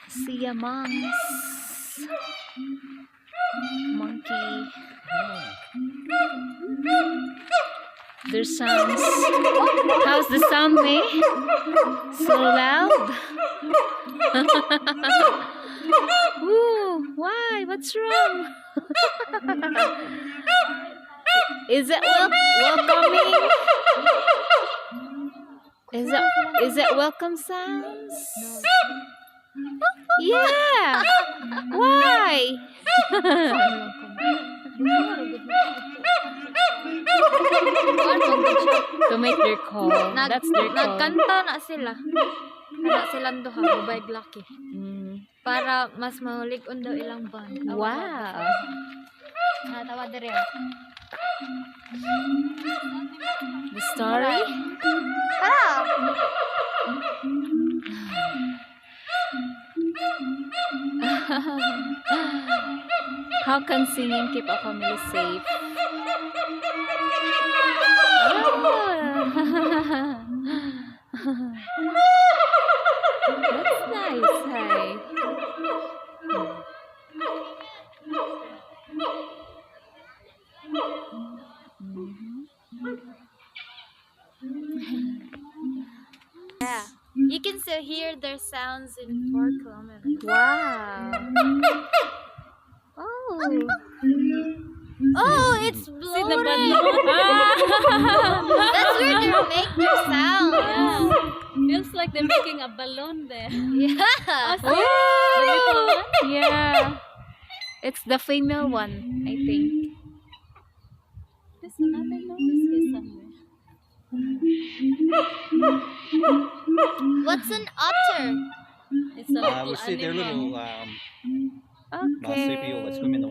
Siamang monkey. Their sounds. How's the sound, May? So loud. Ooh, why? What's wrong? Is it welcoming? Is it welcome sounds? Yeah. Why? To make their call. That's their call. Nagkanta na sila. Kana silang duha, Bubay Lucky. Para mas mahulig daw ilang band. Wow. Tawa dire. The story? Tara! How can singing keep a family safe? That's nice, hey. Yeah. You can still hear their sounds in 4 kilometers. Wow. Oh. Oh, it's See the bloating. balloon? That's where they make their sounds. Yeah. Feels like they're making a balloon there. Yeah. Oh, the little one? Yeah. It's the female one, I think. There's another noise here somewhere. What's an otter? It's a little We see their animal. little Okay. marsupial that's swimming